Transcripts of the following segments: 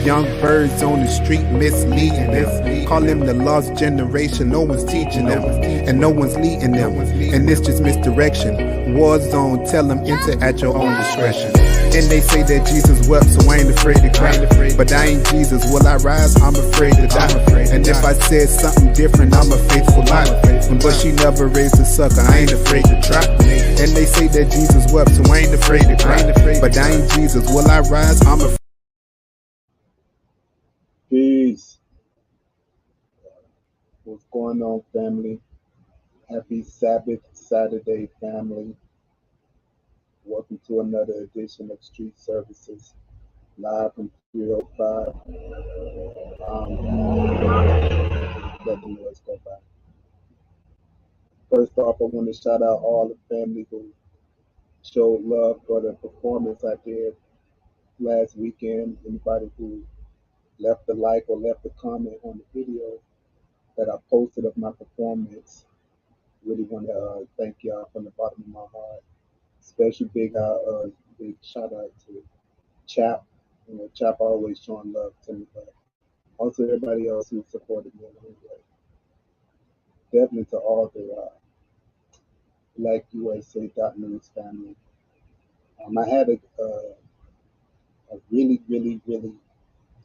Young birds on the street misleading them. Call them the lost generation. No one's teaching them, and no one's leading them. And it's just misdirection. War zone, tell them enter at your own discretion. And they say that Jesus wept, so I ain't afraid to cry. But I ain't Jesus. Will I rise? I'm afraid to die. And if I said something different, I'm a faithful lie. But she never raised a sucker, I ain't afraid to try. And they say that Jesus wept, so I ain't afraid to cry. But I ain't Jesus. Will I rise? I'm afraid. Peace. What's going on, family? Happy Sabbath Saturday, family. Welcome to another edition of Street Services, live from 305. Let the noise go by. First off, I want to shout out all the family who showed love for the performance I did last weekend. Anybody who left a like or left a comment on the video that I posted of my performance. Really want to thank y'all from the bottom of my heart. Special big shout out to Chap. Chap always showing love to me, but also everybody else who supported me along the way. Definitely to all the Black USA.News family. I had a really, really, really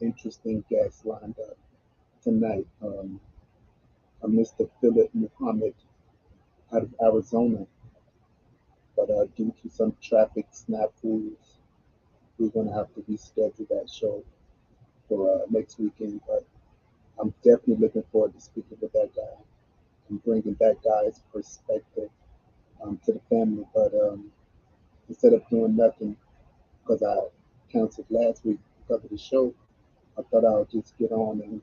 interesting guest lined up tonight. Mr. Philip Muhammad out of Arizona, but due to some traffic snafus, we're going to have to reschedule that show for next weekend. But I'm definitely looking forward to speaking with that guy and bringing that guy's perspective to the family. But instead of doing nothing, because I canceled last week because of the show, I thought I would just get on and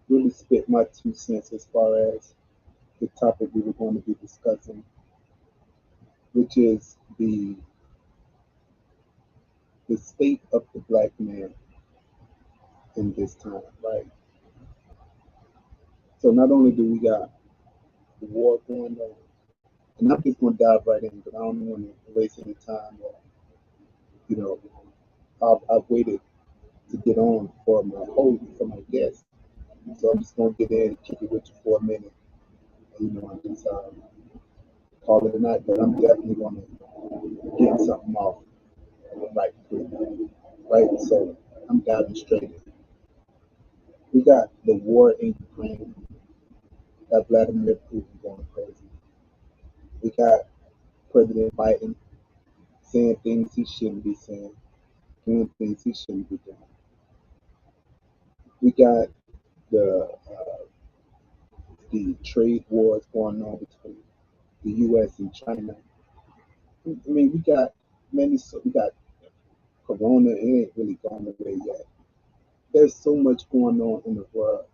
really spit my 2 cents as far as the topic we were going to be discussing, which is the state of the black man in this time, right? So not only do we got the war going on, and I'm just going to dive right in, but I don't want to waste any time. Or, you know, I've waited to get on for my guest, so I'm just going to get in and kick it with you for a minute, and just call it a night. But I'm definitely going to get something off right quick, right? So I'm diving straight in. We got the war in Ukraine. Got Vladimir Putin going crazy. We got President Biden saying things he shouldn't be saying, doing things he shouldn't be doing. We got the trade wars going on between the U.S. and China. I mean, we got Corona. It ain't really gone away yet. There's so much going on in the world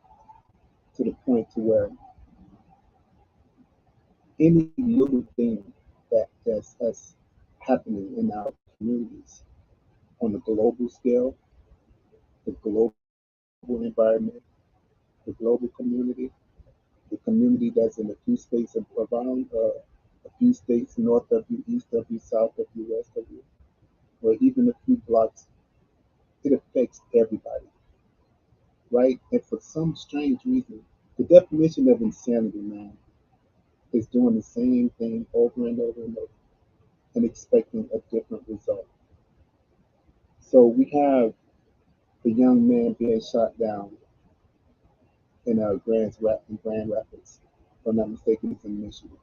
to the point to where any little thing that's happening in our communities on the global scale, the global environment, the global community, the community that's in a few states around, a few states north of you, east of you, south of you, west of you, or even a few blocks, it affects everybody, right? And for some strange reason, the definition of insanity, man, is doing the same thing over and over and over and expecting a different result. So we have the young man being shot down in Grand Rapids, if I'm not mistaken, it's in Michigan,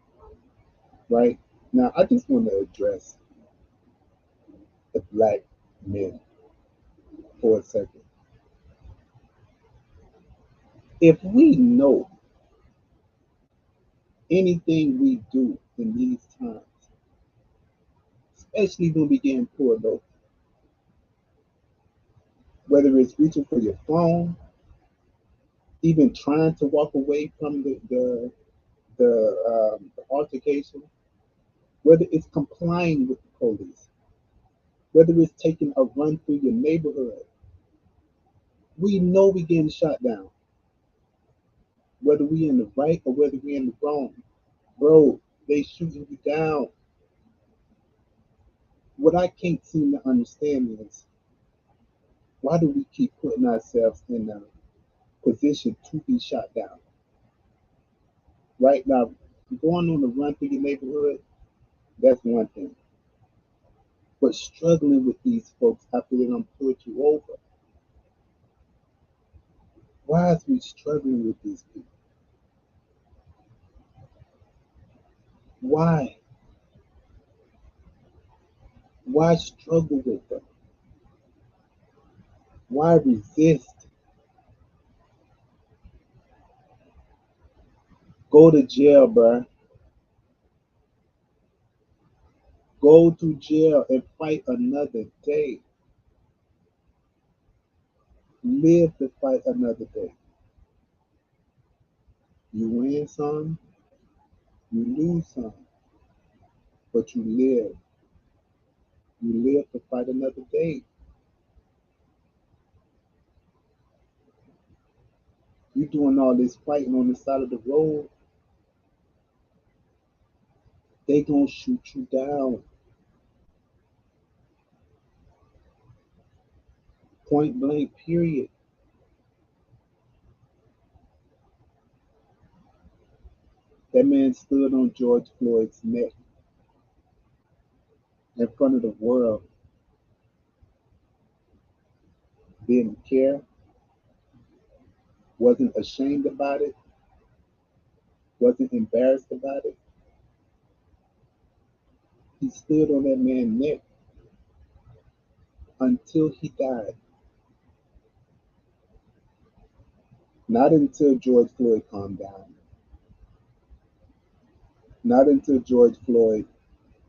right? Now, I just want to address the black men for a second. If we know anything we do in these times, especially when we getting pulled over, whether it's reaching for your phone, even trying to walk away from the altercation, whether it's complying with the police, whether it's taking a run through your neighborhood, we know we getting shot down. Whether we in the right or whether we in the wrong, bro, they shooting you down. What I can't seem to understand is Why do we keep putting ourselves in a position to be shot down? Right now, going on a run through your neighborhood, that's one thing. But struggling with these folks after they done pulled you over, why is we struggling with these people? Why? Why struggle with them? Why resist? Go to jail, bruh. Go to jail and fight another day. Live to fight another day. You win some, you lose some, but you live. You live to fight another day. You doing all this fighting on the side of the road, they gonna shoot you down. Point blank, period. That man stood on George Floyd's neck in front of the world, didn't care, wasn't ashamed about it, wasn't embarrassed about it. He stood on that man's neck until he died. Not until George Floyd calmed down. Not until George Floyd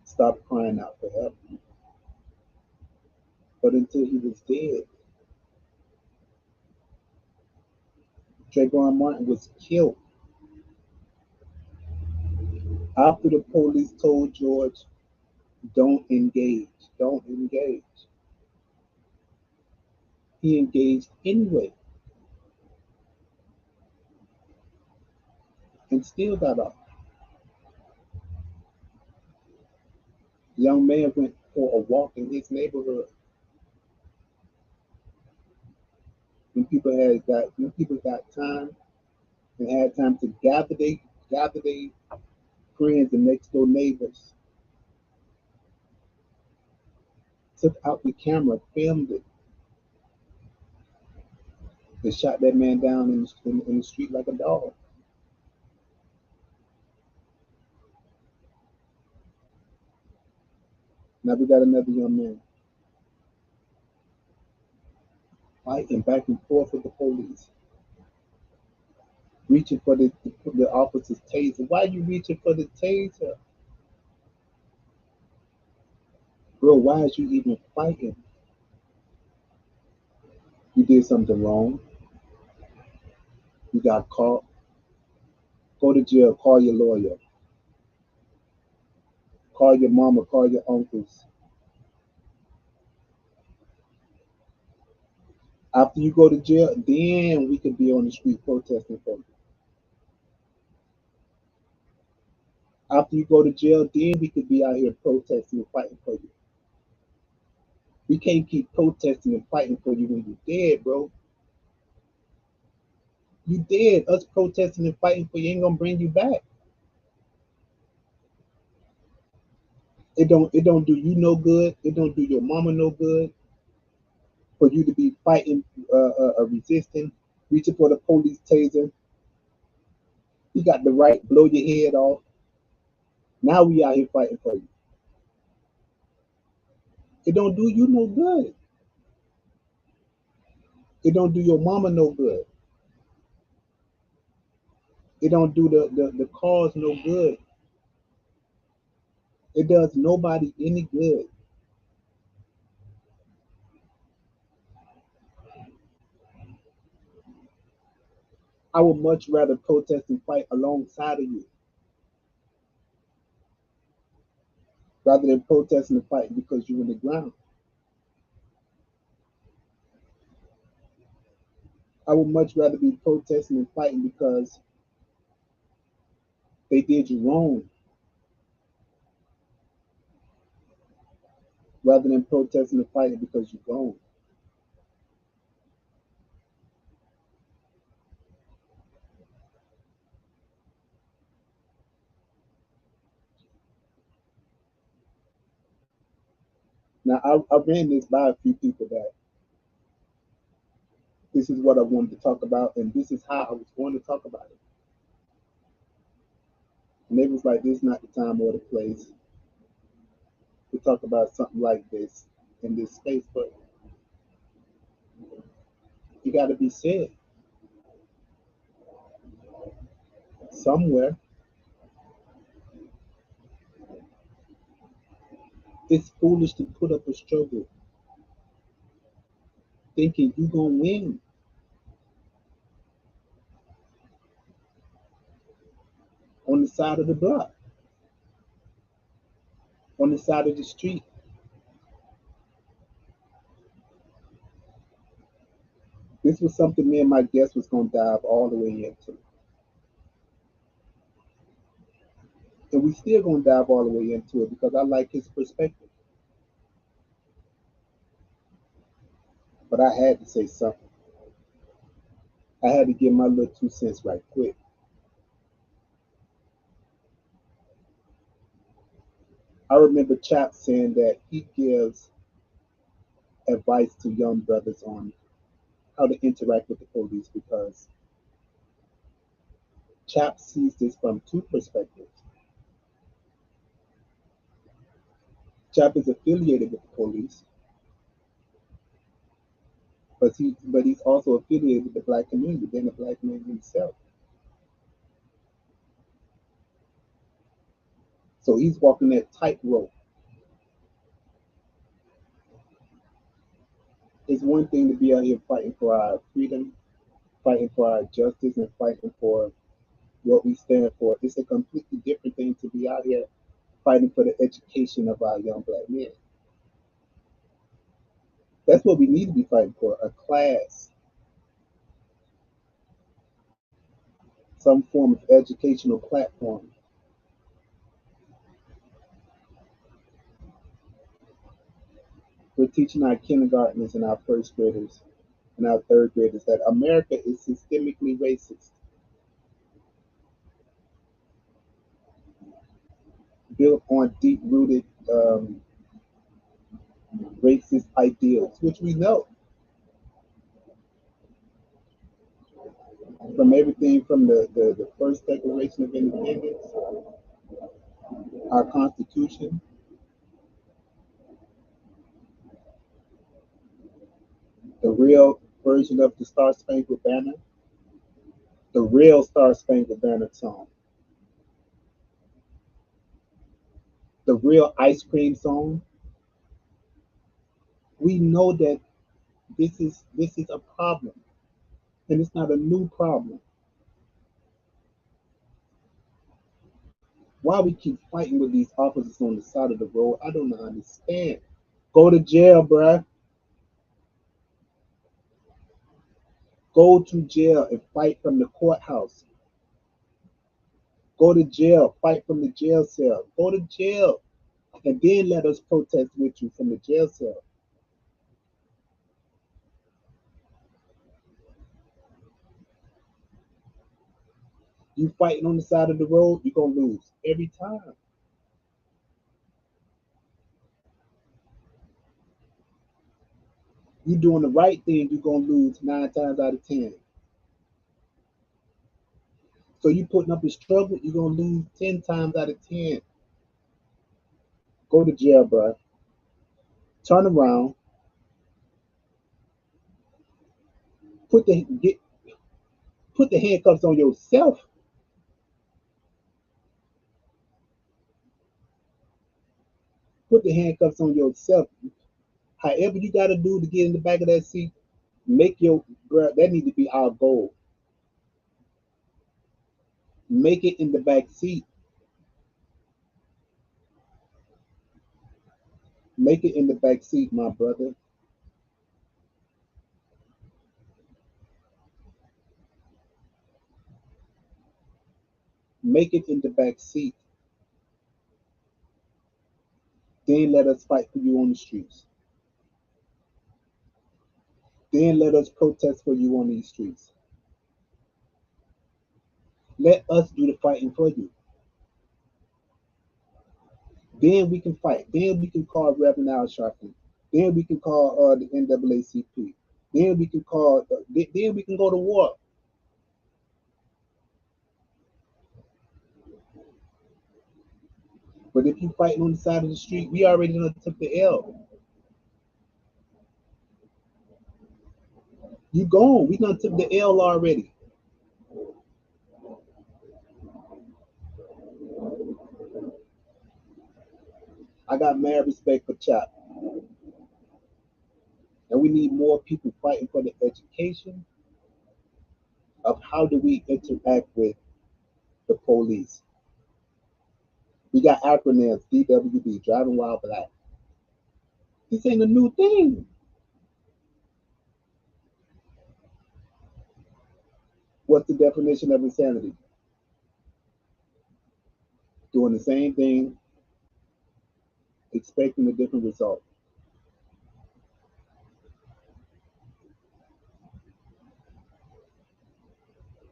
stopped crying out for help, but until he was dead. Trayvon Martin was killed after the police told George, don't engage, don't engage. He engaged anyway and still got off. The young man went for a walk in his neighborhood when people got time and had time to gather they friends and next door neighbors, took out the camera, filmed it, and shot that man down in the street like a dog. Now we got another young man fighting back and forth with the police, reaching for the officer's taser. Why are you reaching for the taser? Bro, why is you even fighting? You did something wrong. You got caught. Go to jail. Call your lawyer. Call your mama. Call your uncles. After you go to jail, then we could be on the street protesting for you. After you go to jail, then we could be out here protesting and fighting for you. We can't keep protesting and fighting for you when you're dead, bro. You dead. Us protesting and fighting for you ain't gonna bring you back. It don't do you no good. It don't do your mama no good for you to be fighting, resisting, reaching for the police taser. You got the right blow your head off. Now we out here fighting for you. It don't do you no good. It don't do your mama no good. It don't do the cause no good. It does nobody any good. I would much rather protest and fight alongside of you rather than protesting and fighting because you're in the ground. I would much rather be protesting and fighting because they did you wrong rather than protesting and fighting because you're gone. Now, I ran this by a few people that this is what I wanted to talk about, and this is how I was going to talk about it. And they was like, "This is not the time or the place to talk about something like this in this space," but you got to be said somewhere. It's foolish to put up a struggle thinking you're going to win on the side of the block, on the side of the street. This was something me and my guest was going to dive all the way into. And we still going to dive all the way into it because I like his perspective. But I had to say something. I had to give my little 2 cents right quick. I remember Chap saying that he gives advice to young brothers on how to interact with the police because Chap sees this from two perspectives. Chap is affiliated with the police, but he's also affiliated with the black community, being a black man himself. So he's walking that tightrope. It's one thing to be out here fighting for our freedom, fighting for our justice, and fighting for what we stand for. It's a completely different thing to be out here fighting for the education of our young black men. That's what we need to be fighting for, a class, some form of educational platform. We're teaching our kindergartners and our first graders and our third graders that America is systemically racist, built on deep rooted racist ideals, which we know from everything from the first Declaration of Independence, our Constitution, the real version of the Star Spangled Banner, the real Star Spangled Banner song, the real ice cream song. We know that this is a problem, and it's not a new problem. Why we keep fighting with these officers on the side of the road, I don't understand. Go to jail, bruh. Go to jail and fight from the courthouse. Go to jail, fight from the jail cell. Go to jail, and then let us protest with you from the jail cell. You fighting on the side of the road, you're gonna lose every time. You doing the right thing, you're gonna lose 9 times out of 10. So you putting up a struggle, you're gonna lose 10 times out of 10. Go to jail, bro. Turn around, put the get put the handcuffs on yourself. Put the handcuffs on yourself. However you gotta do to get in the back of that seat, make your bro. That need to be our goal. Make it in the back seat. Make it in the back seat, my brother. Make it in the back seat. Then let us fight for you on the streets. Then let us protest for you on these streets. Let us do the fighting for you. Then we can fight. Then we can call Reverend Al Sharpton. Then we can call the NAACP. Then we can call. Then we can go to war. But if you fighting on the side of the street, we already done took the L. You gone. We done took the L already. I got mad respect for Chop, and we need more people fighting for the education of how do we interact with the police. We got acronyms: DWB, driving while black. This ain't a new thing. What's the definition of insanity? Doing the same thing, expecting a different result.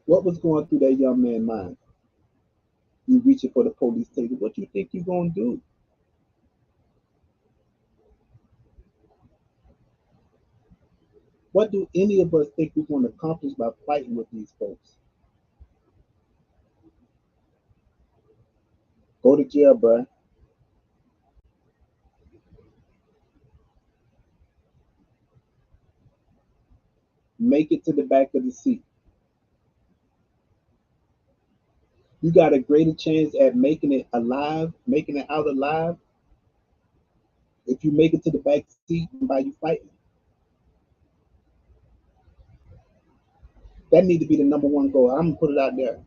What was going through that young man's mind? You reaching for the police taser. What you think you gonna do? What do any of us think we're gonna accomplish by fighting with these folks? Go to jail, bruh. Make it to the back of the seat. You got a greater chance at making it alive, making it out alive, if you make it to the back seat than by you fighting. That need to be the number one goal. I'm gonna put it out there.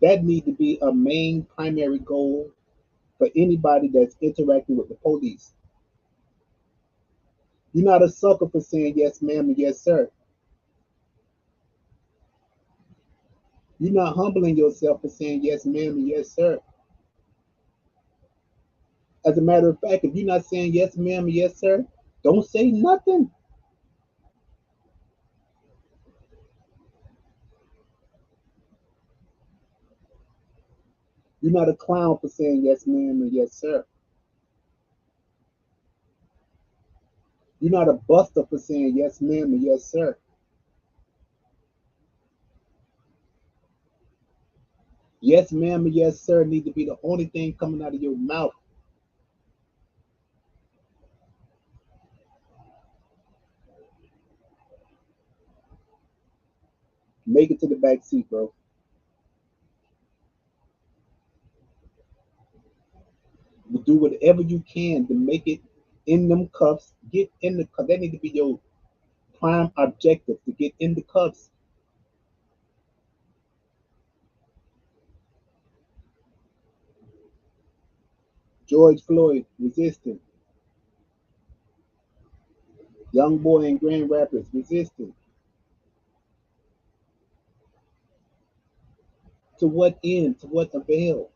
That need to be a main primary goal for anybody that's interacting with the police. You're not a sucker for saying yes, ma'am, and yes, sir. You're not humbling yourself for saying yes, ma'am, and yes, sir. As a matter of fact, if you're not saying yes, ma'am, and yes, sir, don't say nothing. You're not a clown for saying yes, ma'am, and yes, sir. You're not a buster for saying yes, ma'am, and yes, sir. Yes, ma'am, and yes, sir need to be the only thing coming out of your mouth. Make it to the back seat, bro. Do whatever you can to make it in them cuffs. Get in the cuffs. That need to be your prime objective to get in the cuffs. George Floyd resisting. Young boy in Grand Rapids resisting. To what end? To what avail?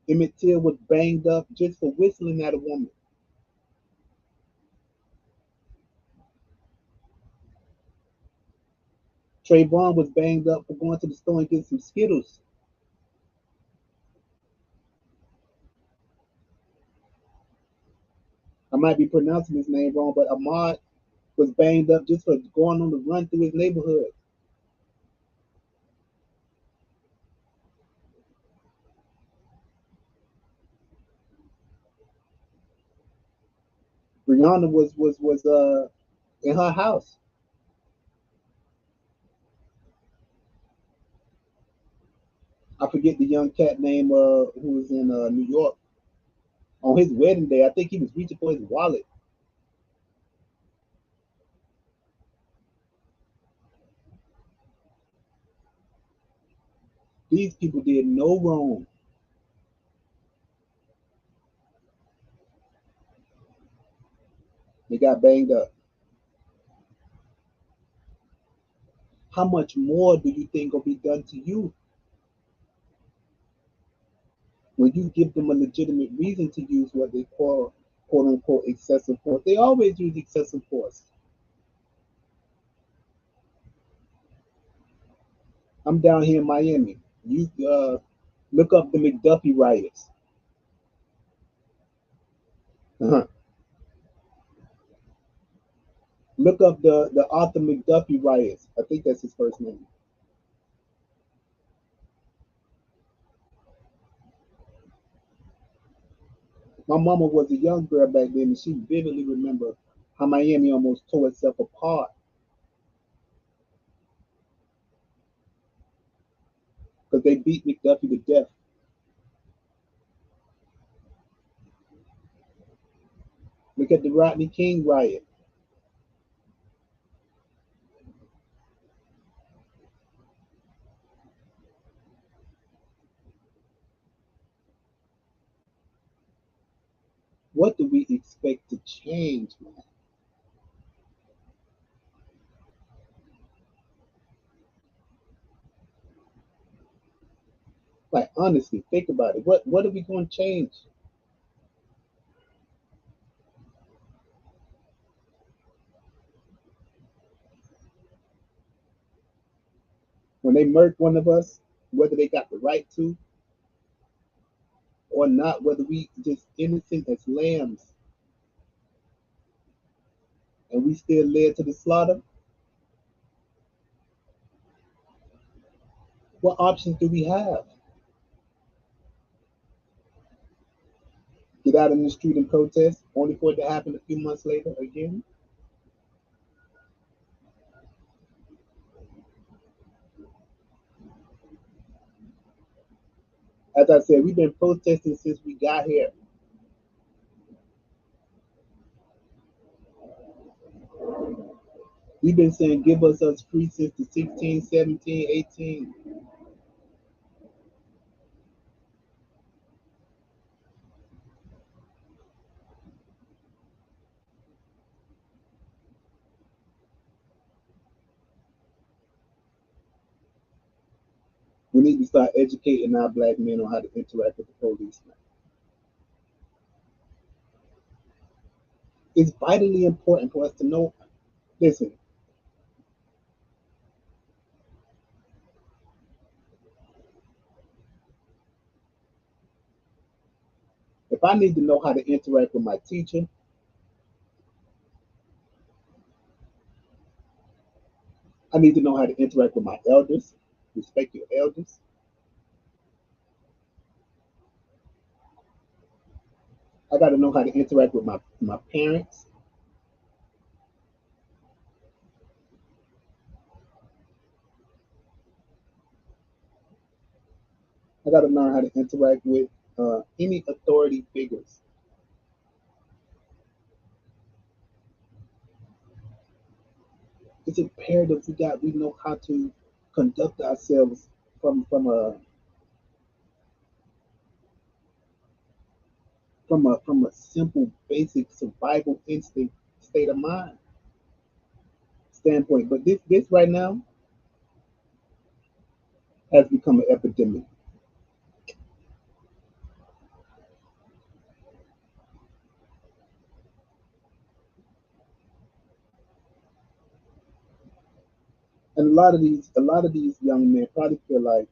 Emmett Till was banged up just for whistling at a woman. Trayvon was banged up for going to the store and getting some Skittles. I might be pronouncing his name wrong, but Ahmad was banged up just for going on the run through his neighborhood. Brianna was in her house. I forget the young cat name who was in New York on his wedding day. I think he was reaching for his wallet. These people did no wrong. They got banged up. How much more do you think will be done to you when you give them a legitimate reason to use what they call quote unquote excessive force, they always use excessive force. I'm down here in Miami. You look up the McDuffie riots. Uh-huh. Look up the Arthur McDuffie riots. I think that's his first name. My mama was a young girl back then, and she vividly remember how Miami almost tore itself apart because they beat McDuffie to death. Look at the Rodney King riot. What do we expect to change, man? Like honestly, think about it. What are we going to change? When they murk one of us, whether they got the right to or not, whether we just innocent as lambs and we still led to the slaughter, what options do we have? Get out in the street and protest, only for it to happen a few months later again? As I said, we've been protesting since we got here. We've been saying give us free since the 16, 17, 18. We need to start educating our black men on how to interact with the police. It's vitally important for us to know. Listen, if I need to know how to interact with my teacher, I need to know how to interact with my elders, respect your elders. I got to know how to interact with my parents. I got to learn how to interact with any authority figures. It's imperative we know how to conduct ourselves from a simple basic survival instinct state of mind standpoint. But this right now has become an epidemic. And a lot of these young men probably feel like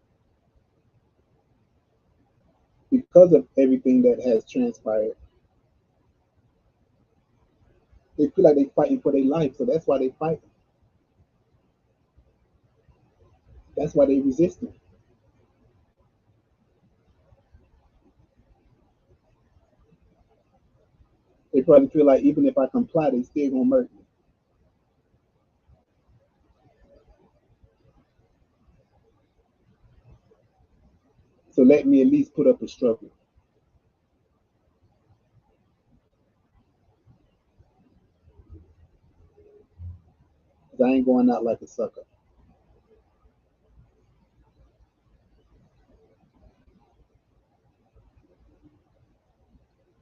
because of everything that has transpired, they feel like they're fighting for their life. So that's why they fight. That's why they resisting. They probably feel like even if I comply, they still gonna murder me. So let me at least put up a struggle. 'Cause I ain't going out like a sucker.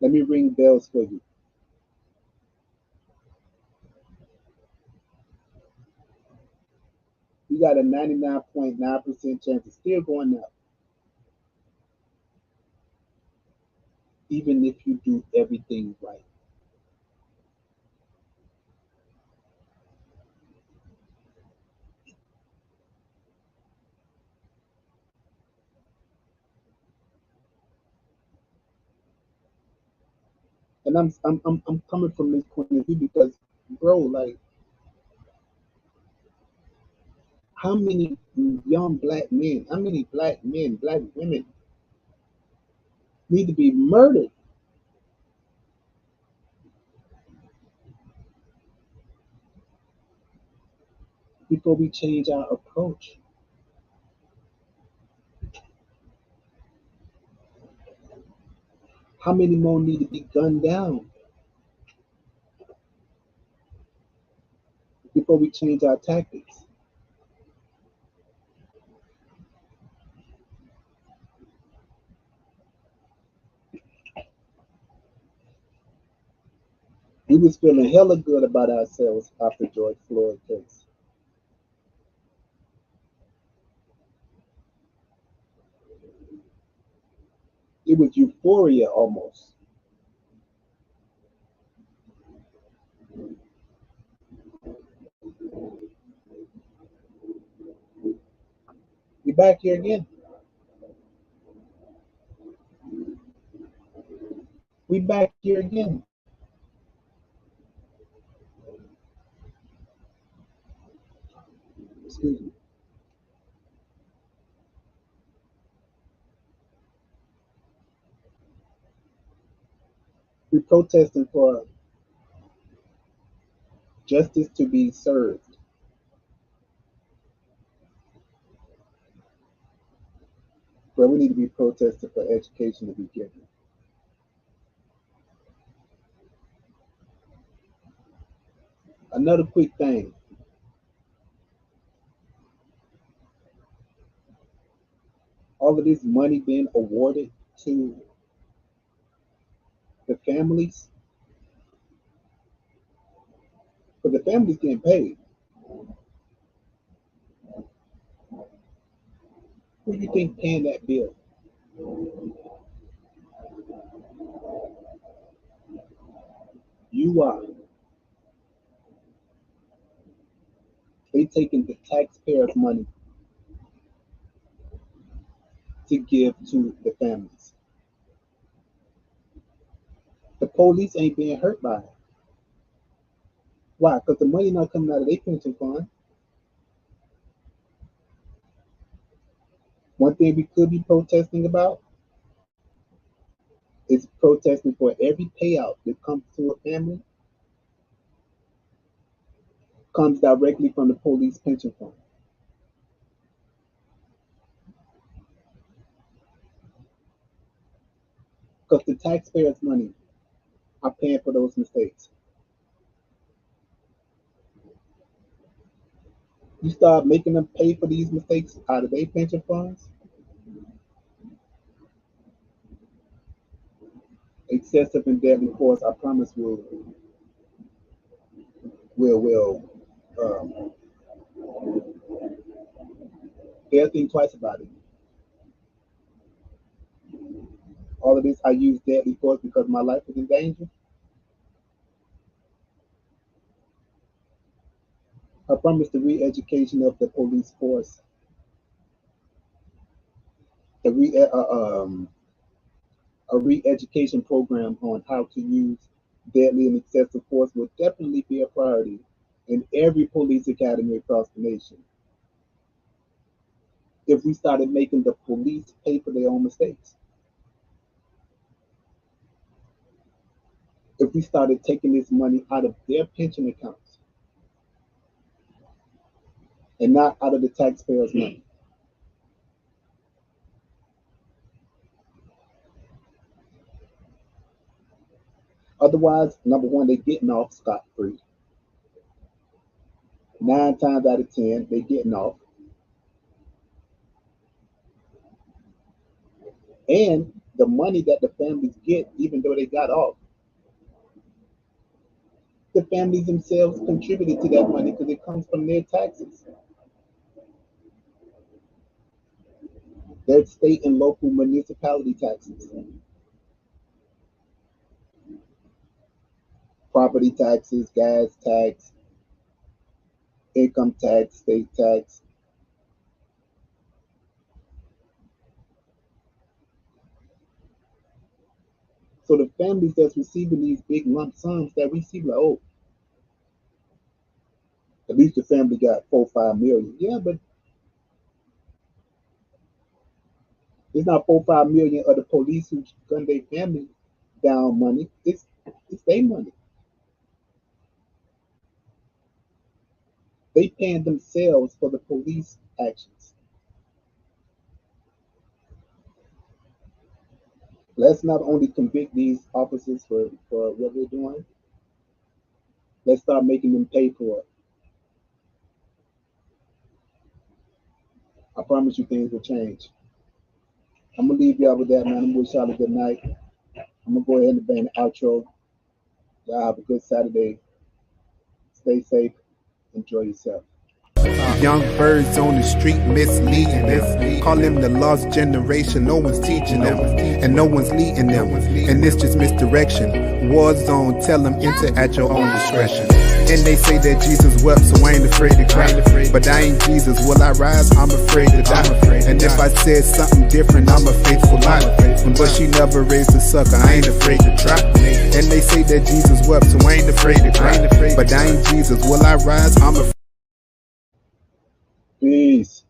Let me ring bells for you. You got a 99.9% chance of still going out. even if you do everything right. And I'm coming from this point of view because, bro, like, how many young black men, how many black men, black women need to be murdered before we change our approach? How many more need to be gunned down before we change our tactics? We was feeling hella good about ourselves after George Floyd case. It was euphoria almost. We back here again. We back here again. Excuse me. We protesting for justice to be served, but we need to be protesting for education to be given. Another quick thing, all of this money being awarded to the families, but the families getting paid. Who do you think paying that bill? You are. They taking the taxpayers' money to give to the families. The police ain't being hurt by it. Why? Because the money not coming out of their pension fund. One thing we could be protesting about is protesting for every payout that comes to a family comes directly from the police pension fund. Because the taxpayers' money are paying for those mistakes. You start making them pay for these mistakes out of their pension funds, excessive and deadly force, I promise will um, they'll think twice about it. All of this, I use deadly force because my life is in danger. I promise the re-education of the police force, the a re-education program on how to use deadly and excessive force will definitely be a priority in every police academy across the nation. If we started making the police pay for their own mistakes, if we started taking this money out of their pension accounts and not out of the taxpayers' money. Otherwise, number one, they're getting off scot free. 9 times out of 10, they're getting off. And the money that the families get, even though they got off, the families themselves contributed to that money because it comes from their taxes, their state and local municipality taxes. property taxes, gas tax, income tax, state tax. So the families that's receiving these big lump sums that we see, like, oh, at least the family got 4, 5 million. Yeah, but it's not 4, 5 million of the police who gun their family down money. It's their money. They paying themselves for the police actions. Let's not only convict these officers for what they're doing, let's start making them pay for it. I promise you things will change. I'm gonna leave y'all with that, man. I'm gonna wish y'all a good night. I'm gonna go ahead and bang the outro. Y'all have a good Saturday. Stay safe. Enjoy yourself. Young birds on the street misleading them. Call them the lost generation. No one's teaching them, and no one's leading them. And it's just misdirection. War zone, tell them enter at your own discretion. And they say that Jesus wept, so I ain't afraid to cry. But I ain't Jesus. Will I rise? I'm afraid to die. And if I said something different, I'm a faithful lie. But she never raised a sucker. I ain't afraid to try. And they say that Jesus wept, so I ain't afraid to cry. But I ain't Jesus. Will I rise? I'm afraid. Peace.